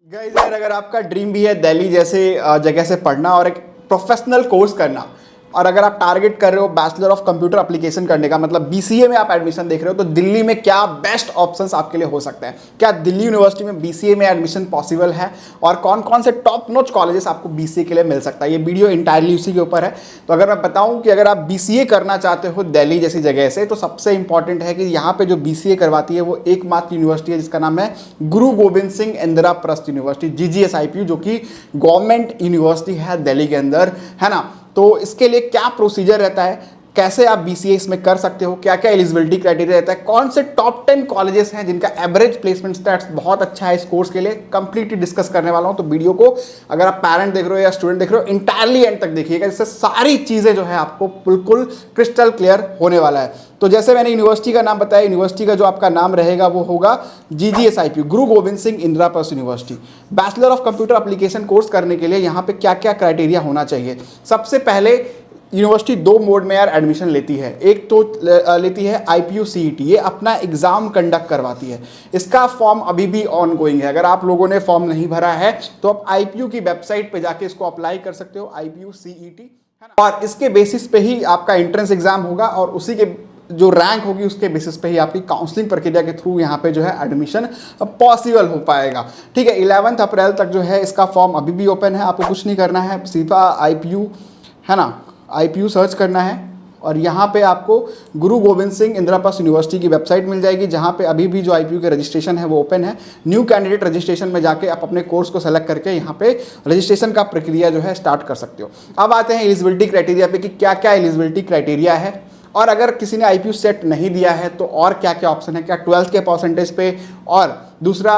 Guys यार, अगर आपका ड्रीम भी है दिल्ली जैसे जगह से पढ़ना और एक प्रोफेशनल कोर्स करना, और अगर आप टारगेट कर रहे हो बैचलर ऑफ कंप्यूटर एप्लीकेशन करने का, मतलब बीसीए में आप एडमिशन देख रहे हो, तो दिल्ली में क्या बेस्ट ऑप्शंस आपके लिए हो सकते हैं। क्या दिल्ली यूनिवर्सिटी में बीसीए में एडमिशन पॉसिबल है और कौन कौन से टॉप नॉच कॉलेजेस आपको बीसीए के लिए मिल सकता है, ये वीडियो इंटायरली उसी के ऊपर है। तो अगर मैं बताऊं कि अगर आप बीसीए करना चाहते हो दिल्ली जैसी जगह से, तो सबसे इंपॉर्टेंट है कि यहाँ पे जो बीसीए करवाती है वो एकमात्र यूनिवर्सिटी है जिसका नाम है गुरु गोविंद सिंह इंदिराप्रस्थ यूनिवर्सिटी, जीजीएसआईपीयू, जो कि गवर्नमेंट यूनिवर्सिटी है दिल्ली के अंदर, है ना। तो इसके लिए क्या प्रोसीजर रहता है, कैसे आप बीसीए इसमें कर सकते हो, क्या क्या एलिजिबिलिटी क्राइटेरिया रहता है, कौन से टॉप 10 कॉलेजेस हैं जिनका एवरेज प्लेसमेंट स्टैट्स बहुत अच्छा है इस कोर्स के लिए, कंप्लीटली डिस्कस करने वाला हूं। तो वीडियो को अगर आप पैरेंट देख रहे हो या स्टूडेंट देख रहे हो, इंटायरली एंड तक देखिएगा, जिससे सारी चीजें जो है आपको बिल्कुल क्रिस्टल क्लियर होने वाला है। तो जैसे मैंने यूनिवर्सिटी का नाम बताया, यूनिवर्सिटी का जो आपका नाम रहेगा वो होगा GGSIP, Guru Gobind Singh Indraprastha university. Bachelor of computer application course करने के लिए यहाँ पे क्या क्या क्राइटेरिया होना चाहिए। सबसे पहले यूनिवर्सिटी दो मोड में यार एडमिशन लेती है। एक तो लेती है आईपीयू सीईटी, ये अपना एग्जाम कंडक्ट करवाती है। इसका फॉर्म अभी भी ऑन गोइंग है। अगर आप लोगों ने फॉर्म नहीं भरा है तो आप आईपीयू की वेबसाइट पे जाके इसको अप्लाई कर सकते हो, आईपीयू सीईटी, है ना। और इसके बेसिस पे ही आपका एंट्रेंस एग्जाम होगा और उसी के जो रैंक होगी उसके बेसिस पे ही आपकी काउंसलिंग प्रक्रिया के थ्रू यहाँ पे जो है एडमिशन पॉसिबल हो पाएगा। ठीक है, 11 अप्रैल तक जो है इसका फॉर्म अभी भी ओपन है। आपको कुछ नहीं करना है, सिर्फ आईपीयू, है ना, आईपीयू सर्च करना है और यहाँ पे आपको गुरु गोविंद सिंह इंदिराप्रस्थ यूनिवर्सिटी की वेबसाइट मिल जाएगी, जहाँ पे अभी भी जो आईपीयू के रजिस्ट्रेशन है वो ओपन है। न्यू कैंडिडेट रजिस्ट्रेशन में जाके आप अपने कोर्स को सेलेक्ट करके यहाँ पे रजिस्ट्रेशन का प्रक्रिया जो है स्टार्ट कर सकते हो। अब आते हैं एलिजिबिलिटी क्राइटेरिया पे कि क्या क्या एलिजिबिलिटी क्राइटेरिया है, और अगर किसी ने आईपीयू सेट नहीं दिया है तो और क्या क्या ऑप्शन है, क्या 12th के परसेंटेज पे और दूसरा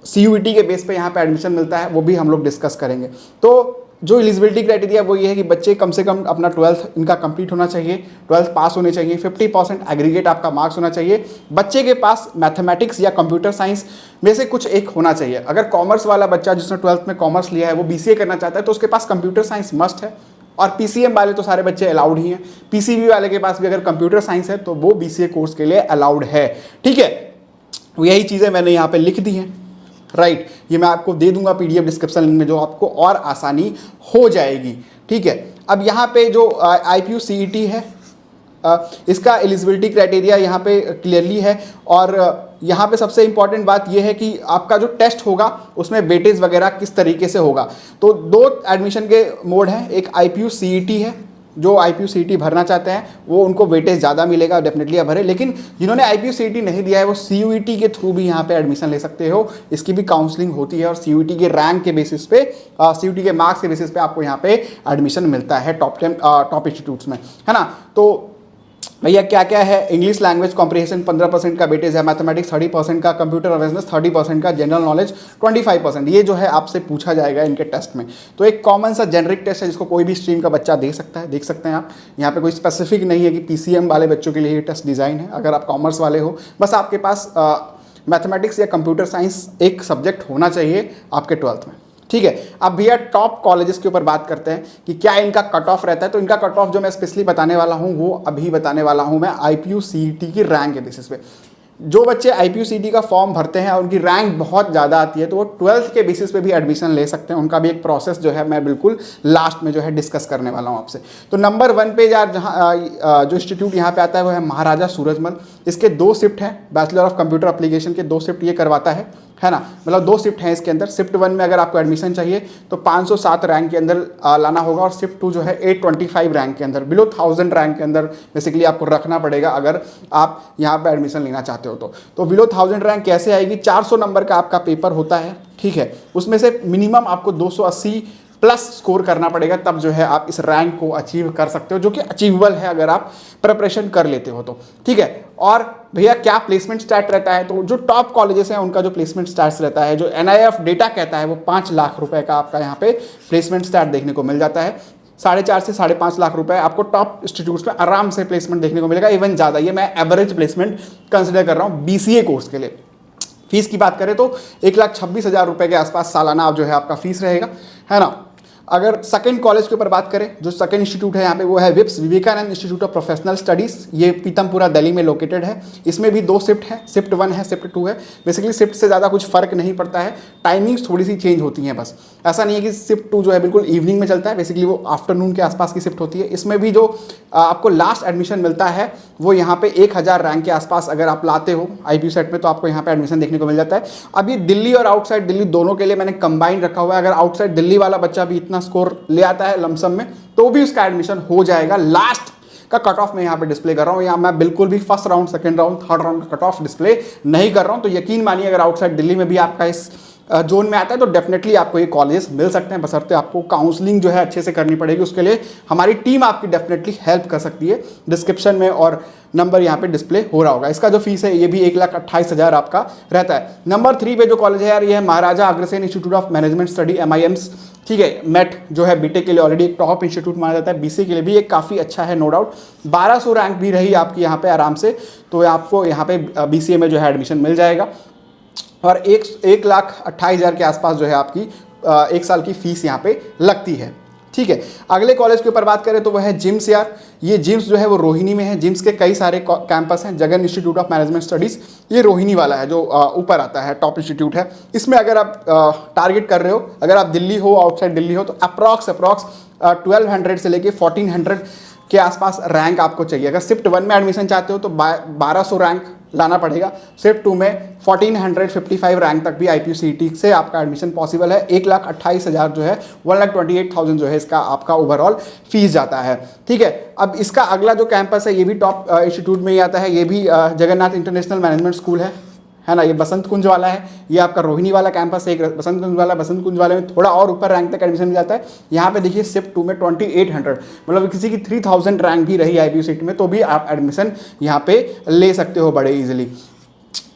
सीयूईटी के बेस पे यहाँ पे एडमिशन मिलता है, वो भी हम लोग डिस्कस करेंगे। तो जो एलिजिबिलिटी क्राइटेरिया वो ये है कि बच्चे कम से कम अपना 12th इनका कंप्लीट होना चाहिए, 12th पास होने चाहिए, 50% एग्रीगेट आपका मार्क्स होना चाहिए, बच्चे के पास मैथमेटिक्स या कंप्यूटर साइंस में से कुछ एक होना चाहिए। अगर कॉमर्स वाला बच्चा जिसने 12th में कॉमर्स लिया है वो बीसीए करना चाहता है तो उसके पास कंप्यूटर साइंस मस्ट है, और पीसीएम वाले तो सारे बच्चे अलाउड ही हैं। पीसीबी वाले के पास भी अगर कंप्यूटर साइंस है तो वो बीसीए कोर्स के लिए अलाउड है। ठीक है, यही चीज़ें मैंने यहाँ पे लिख दी हैं, राइट। ये मैं आपको दे दूंगा पीडीएफ डिस्क्रिप्शन लिंक में, जो आपको और आसानी हो जाएगी। ठीक है, अब यहाँ पे जो आईपीयू सीईटी है, इसका एलिजिबिलिटी क्राइटेरिया यहाँ पे क्लियरली है, और यहाँ पे सबसे इंपॉर्टेंट बात यह है कि आपका जो टेस्ट होगा उसमें वेटेज वगैरह किस तरीके से होगा। तो दो एडमिशन के मोड हैं, एक आईपीयू सीईटी है, जो आईपीयू सीईटी भरना चाहते हैं वो उनको वेटेज ज़्यादा मिलेगा, डेफिनेटली आप भरे। लेकिन जिन्होंने आईपीयू सीईटी नहीं दिया है वो सीयूईटी के थ्रू भी यहाँ पे एडमिशन ले सकते हो, इसकी भी काउंसलिंग होती है और सीयूईटी के रैंक के बेसिस पे, सीयूईटी के मार्क्स के बेसिस पे आपको यहाँ पे एडमिशन मिलता है टॉप इंस्टीट्यूट्स में, है ना। तो भैया क्या क्या है, इंग्लिश लैंग्वेज कॉम्प्रिहेंशन 15% का वेटेज है, मैथमेटिक्स 30% का, कंप्यूटर अवेयरनेस 30% का, जनरल नॉलेज 25%, ये जो है आपसे पूछा जाएगा इनके टेस्ट में। तो एक कॉमन सा जेनरिक टेस्ट है जिसको कोई भी स्ट्रीम का बच्चा दे सकता है, देख सकते हैं आप। यहाँ पे कोई स्पेसिफिक नहीं है कि पीसीएम वाले बच्चों के लिए ये टेस्ट डिज़ाइन है। अगर आप कॉमर्स वाले हो, बस आपके पास मैथमेटिक्स या कंप्यूटर साइंस एक सब्जेक्ट होना चाहिए आपके 12th में। ठीक है, अब भैया टॉप कॉलेजेस के ऊपर बात करते हैं कि क्या इनका कट ऑफ रहता है। तो इनका कट ऑफ जो मैं स्पेशली बताने वाला हूं वो अभी बताने वाला हूं मैं आईपीयू सीईटी की रैंक के बेसिस पे। जो बच्चे आईपीयू सीईटी का फॉर्म भरते हैं और उनकी रैंक बहुत ज़्यादा आती है तो वो 12th के बेसिस पे भी एडमिशन ले सकते हैं। उनका भी एक प्रोसेस जो है मैं बिल्कुल लास्ट में जो है डिस्कस करने वाला हूँ आपसे। तो नंबर 1 पे यार जहाँ जो इंस्टीट्यूट यहाँ पे आता है वो है महाराजा सूरजमल। इसके 2 शिफ्ट हैं, बैचलर ऑफ कंप्यूटर एप्लीकेशन के 2 शिफ्ट ये करवाता है ना। मतलब 2 शिफ्ट हैं इसके अंदर। शिफ्ट 1 में अगर आपको एडमिशन चाहिए तो 507 रैंक के अंदर लाना होगा, और शिफ्ट 2 जो है 825 रैंक के अंदर, बिलो 1000 रैंक के अंदर बेसिकली आपको रखना पड़ेगा अगर आप यहाँ पे एडमिशन लेना चाहते हो। तो बिलो 1000 रैंक कैसे आएगी, 400 नंबर का आपका पेपर होता है, ठीक है। उसमें से मिनिमम आपको 280 प्लस स्कोर करना पड़ेगा, तब जो है आप इस रैंक को अचीव कर सकते हो, जो कि अचीवेबल है अगर आप प्रिपरेशन कर लेते हो तो, ठीक है। और भैया क्या प्लेसमेंट स्टैट रहता है, तो जो टॉप कॉलेजेस हैं उनका जो प्लेसमेंट स्टैट्स रहता है, जो एनआईएफ डेटा कहता है, वो 5 लाख रुपए का आपका यहाँ पे प्लेसमेंट स्टैट देखने को मिल जाता है। 4.5 से 5.5 लाख रुपए आपको टॉप इंस्टीट्यूट्स में आराम से प्लेसमेंट देखने को मिलेगा, इवन ज़्यादा। ये मैं एवरेज प्लेसमेंट कंसिडर कर रहा हूँ बीसीए कोर्स के लिए। फीस की बात करें तो 1,26,000 रुपए के आसपास सालाना जो है आपका फीस रहेगा, है ना। अगर सेकंड कॉलेज के ऊपर बात करें, जो सेकंड इंस्टीट्यूट है यहाँ पे वो है VIPS, Vivekananda institute of professional studies. ये पीतमपुरा दिल्ली में लोकेटेड है। इसमें भी 2 शिफ्ट है, शिफ्ट 1 है, शिफ्ट 2 है। बेसिकली शिफ्ट से ज़्यादा कुछ फर्क नहीं पड़ता है, टाइमिंग्स थोड़ी सी चेंज होती हैं बस। ऐसा नहीं है कि शिफ्ट 2 जो है बिल्कुल इवनिंग में चलता है, बेसिकली वो आफ्टरनून के आसपास की शिफ्ट होती है। इसमें भी जो आपको लास्ट एडमिशन मिलता है वो यहाँ पे 1000 रैंक के आसपास अगर आप लाते हो IPU सेट में, तो आपको यहाँ पे एडमिशन देखने को मिल जाता है। अब ये दिल्ली और आउटसाइड दिल्ली दोनों के लिए मैंने कंबाइन रखा हुआ है। अगर आउटसाइड दिल्ली वाला बच्चा भी इतना स्कोर ले आता है लमसम में, तो भी उसका एडमिशन हो जाएगा। लास्ट का कट ऑफ मैं यहाँ पे डिस्प्ले कर रहा हूँ, यहाँ मैं बिल्कुल भी first round, second round, third round का कट ऑफ डिस्प्ले नहीं कर रहा हूँ। तो यकीन मानिए अगर आउटसाइड दिल्ली में भी आपका इस जोन में आता है तो डेफिनेटली आपको ये कॉलेजेस मिल सकते हैं, बशर्ते आपको काउंसलिंग जो है अच्छे से करनी पड़ेगी। उसके लिए हमारी टीम आपकी डेफिनेटली हेल्प कर सकती है। डिस्क्रिप्शन में और नंबर यहाँ पे डिस्प्ले हो रहा होगा। इसका जो फीस है ये भी 1,28,000 आपका रहता है। नंबर 3 पे जो कॉलेज है यार, ये है Maharaja Agrasen institute of management study, MIMS। ठीक है, MET जो है बीटेक के लिए ऑलरेडी एक टॉप इंस्टीट्यूट माना जाता है, BCA के लिए भी एक काफ़ी अच्छा है, नो डाउट। 1200 रैंक भी रही आपकी यहाँ पे आराम से, तो आपको यहाँ पे BCA में जो है एडमिशन मिल जाएगा। और 1,28,000 के आसपास जो है आपकी 1 साल की फीस यहाँ पे लगती है। ठीक है, अगले कॉलेज के ऊपर बात करें तो वह है जिम्स यार। ये जिम्स जो है वो रोहिणी में है। जिम्स के कई सारे कैंपस हैं। Jagan institute of management studies ये रोहिणी वाला है जो ऊपर आता है, टॉप इंस्टीट्यूट है। इसमें अगर आप टारगेट कर रहे हो, अगर आप दिल्ली हो, आउटसाइड दिल्ली हो, तो अप्रॉक्स 1200 से लेके 1400 के आसपास रैंक आपको चाहिए। अगर शिफ्ट 1 में एडमिशन चाहते हो तो 1200 रैंक लाना पड़ेगा। शिफ्ट 2 में 1455 रैंक तक भी IPU CET से आपका एडमिशन पॉसिबल है। 1,28,000 जो है, 1,28,000 जो है इसका आपका ओवरऑल फीस जाता है। ठीक है, अब इसका अगला जो कैंपस है ये भी टॉप इंस्टीट्यूट में ही आता है। ये भी जगन्नाथ इंटरनेशनल मैनेजमेंट स्कूल है ना। ये बसंत कुंज वाला है, ये आपका रोहिणी वाला कैंपस है। एक बसंत कुंज वाले में थोड़ा और ऊपर रैंक तक एडमिशन मिल जाता है। यहाँ पे देखिए शिफ्ट 2 में 2800, मतलब किसी की 3000 रैंक भी रही IPU सीट में तो भी आप एडमिशन यहाँ पे ले सकते हो बड़े इजीली।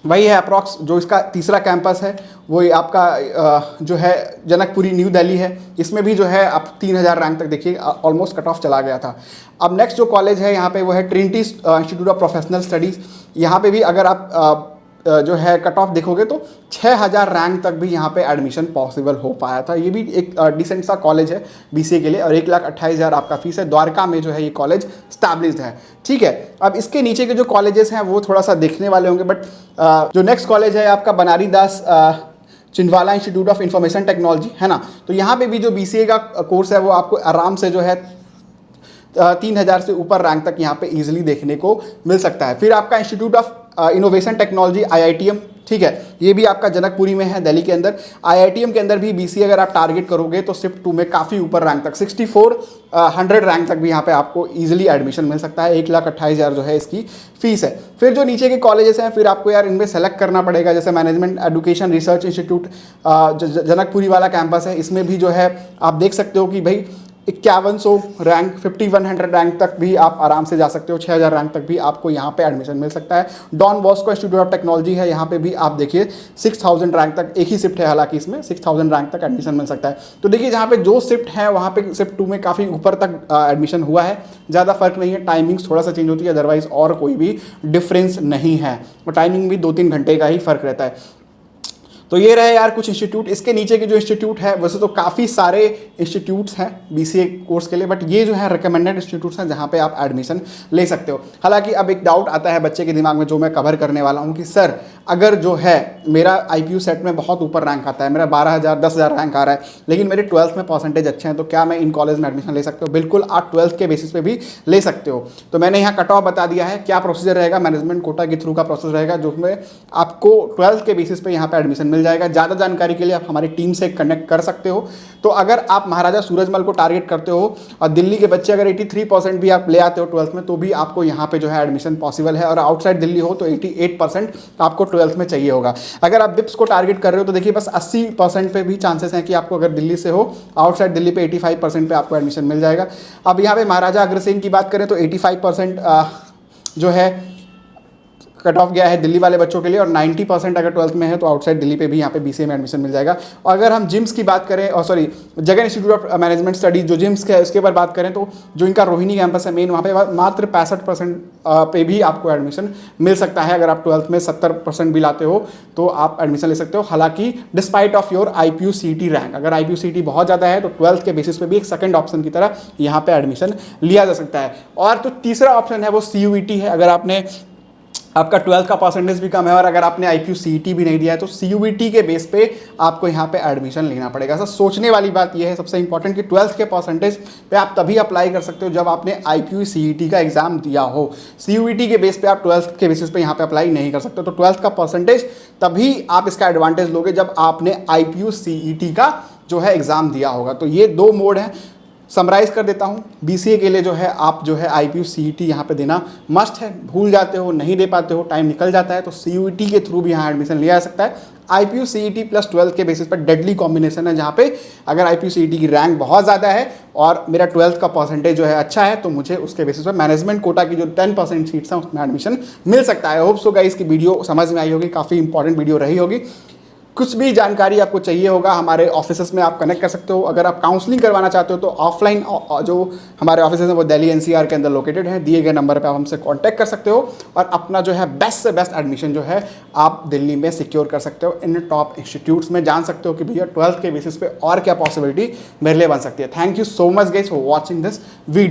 वही है अप्रॉक्स जो इसका तीसरा कैंपस है, वो आपका जो है जनकपुरी न्यू दिल्ली है। इसमें भी जो है आप 3000 रैंक तक देखिए ऑलमोस्ट कट ऑफ चला गया था। अब नेक्स्ट जो कॉलेज है यहाँ पे वो है Trinity institute of professional studies. यहाँ पे भी अगर आप जो है कट ऑफ देखोगे तो 6000 रैंक तक भी यहाँ पे एडमिशन पॉसिबल हो पाया था। ये भी एक डिसेंट सा कॉलेज है BCA के लिए, और 1,28,000 आपका फीस है। द्वारका में जो है ये कॉलेज स्टैब्लिश्ड है। ठीक है, अब इसके नीचे के जो कॉलेजेस हैं वो थोड़ा सा देखने वाले होंगे, बट जो नेक्स्ट कॉलेज है आपका बनारी दास चिंदवाला इंस्टीट्यूट ऑफ इंफॉर्मेशन टेक्नोलॉजी है ना। तो यहाँ पे भी जो BCA का कोर्स है वो आपको आराम से जो है 3000 से ऊपर रैंक तक यहाँ पे इजीली देखने को मिल सकता है। फिर आपका institute of innovation technology IITM, ठीक है, ये भी आपका जनकपुरी में है दिल्ली के अंदर। IITM के अंदर भी BCA अगर आप टारगेट करोगे तो शिफ्ट 2 में काफ़ी ऊपर रैंक तक 6400 रैंक तक भी यहाँ पे आपको इजीली एडमिशन मिल सकता है। 1,28,000 जो है इसकी फीस है। फिर जो नीचे के कॉलेजेस हैं फिर आपको यार इनमें सेलेक्ट करना पड़ेगा, जैसे management education research institute Janakpuri वाला कैंपस है। इसमें भी जो है आप देख सकते हो कि भाई 5100 रैंक, 5100 रैंक तक भी आप आराम से जा सकते हो। 6000 रैंक तक भी आपको यहाँ पे एडमिशन मिल सकता है। Don Bosco Institute of Technology है, यहाँ पे भी आप देखिए 6000 रैंक तक, एक ही शिफ्ट है हालांकि इसमें 6000 रैंक तक एडमिशन मिल सकता है। तो देखिए जहाँ पे जो शिफ्ट है वहाँ पे शिफ्ट 2 में काफ़ी ऊपर तक एडमिशन हुआ है। ज़्यादा फर्क नहीं है, टाइमिंग्स थोड़ा सा चेंज होती है, अदरवाइज और कोई भी डिफरेंस नहीं है। और टाइमिंग भी 2-3 घंटे का ही फर्क रहता है। तो ये रहे यार कुछ इंस्टीट्यूट। इसके नीचे के जो इंस्टीट्यूट है, वैसे तो काफ़ी सारे इंस्टीट्यूट्स हैं BCA कोर्स के लिए, बट ये जो है रिकमेंडेड इंस्टीट्यूट्स हैं जहाँ पे आप एडमिशन ले सकते हो। हालांकि अब एक डाउट आता है बच्चे के दिमाग में जो मैं कवर करने वाला हूँ कि सर अगर जो है मेरा IPU सेट में बहुत ऊपर रैंक आता है, मेरा 12,000 10,000 रैंक आ रहा है, लेकिन मेरे 12th में परसेंटेज अच्छे हैं, तो क्या मैं इन कॉलेज में एडमिशन ले सकते हो? बिल्कुल, आप 12th के बेसिस पे भी ले सकते हो। तो मैंने यहाँ कट ऑफ बता दिया है, क्या प्रोसीजर रहेगा, मैनेजमेंट कोटा के थ्रू का प्रोसेस रहेगा, जिसमें आपको 12th के बेसिस पे यहाँ पे एडमिशन मिल जाएगा। ज़्यादा जानकारी के लिए आप हमारी टीम से कनेक्ट कर सकते हो। तो अगर आप महाराजा सूरजमल को टारगेट करते हो और दिल्ली के बच्चे अगर 83% भी आप ले आते हो 12th में, तो भी आपको यहाँ पे जो है एडमिशन पॉसिबल है। और आउटसाइड दिल्ली हो तो 88% आपको 12th में चाहिए होगा। अगर आप बिप्स को टारगेट कर रहे हो तो देखिए बस 80% पे भी चांसेस हैं कि आपको, अगर दिल्ली से हो, आउटसाइड दिल्ली पे 85% पे आपको एडमिशन मिल जाएगा। अब यहाँ पे महाराजा अग्रसेन की बात करें तो 85% जो है कट ऑफ गया है दिल्ली वाले बच्चों के लिए, और 90% अगर 12th में है तो आउटसाइड दिल्ली पे भी यहाँ पे BCA में एडमिशन मिल जाएगा। और अगर हम जिम्स की बात करें, और sorry Jagan institute of management studies जो जिम्स के है उसके ऊपर बात करें, तो जो इनका रोहिणी कैंपस है मेन, वहाँ पे मात्र 65% पे भी आपको एडमिशन मिल सकता है। अगर आप 12th में 70% भी लाते हो तो आप एडमिशन ले सकते हो। हालांकि despite of your IPU CET rank, अगर IPU CET बहुत ज़्यादा है तो 12th के बेसिस पे भी एक सेकंड ऑप्शन की तरह यहाँ पे एडमिशन लिया जा सकता है। और तो तीसरा ऑप्शन है वो CUET है। अगर आपने आपका 12th का परसेंटेज भी कम है और अगर आपने IPU CET भी नहीं दिया है तो CUET के बेस पे आपको यहाँ पे एडमिशन लेना पड़ेगा। सर सोचने वाली बात यह है सबसे इंपॉर्टेंट कि 12th के परसेंटेज पे आप तभी अप्लाई कर सकते हो जब आपने IPU CET का एग्जाम दिया हो। CUET के बेस पे आप 12th के बेसिस पे यहाँ पे अप्लाई नहीं कर सकते। तो 12th का परसेंटेज तभी आप इसका एडवांटेज लोगे जब आपने IPU CET का जो है एग्जाम दिया होगा। तो ये दो मोड हैं। समराइज़ कर देता हूँ, BCA के लिए जो है आप जो है IPU CET यहाँ पे देना मस्ट है। भूल जाते हो, नहीं दे पाते हो, टाइम निकल जाता है, तो CUET के थ्रू भी यहाँ एडमिशन लिया जा सकता है। IPU CET प्लस 12th के बेसिस पर डेडली कॉम्बिनेशन है, जहाँ पे अगर IPU CET की रैंक बहुत ज़्यादा है और मेरा 12th का परसेंटेज जो है अच्छा है तो मुझे उसके बेसिस पर मैनेजमेंट कोटा की जो 10% सीट्स हैं उसमें एडमिशन मिल सकता है। होप सो गाइस की वीडियो समझ में आई होगी, काफ़ी इंपॉर्टेंट वीडियो रही होगी। कुछ भी जानकारी आपको चाहिए होगा हमारे ऑफिसेस में आप कनेक्ट कर सकते हो। अगर आप काउंसलिंग करवाना चाहते हो तो ऑफलाइन जो हमारे ऑफिसेस हैं वो दिल्ली NCR के अंदर लोकेटेड है। दिए गए नंबर पे आप हमसे कांटेक्ट कर सकते हो और अपना जो है बेस्ट से बेस्ट एडमिशन जो है आप दिल्ली में सिक्योर कर सकते हो। इन टॉप इंस्टीट्यूट्स में जान सकते हो कि भैया 12th के बेसिस पे और क्या पॉसिबिलिटी मेरे लिए बन सकती है। Thank you so much guys for watching this video.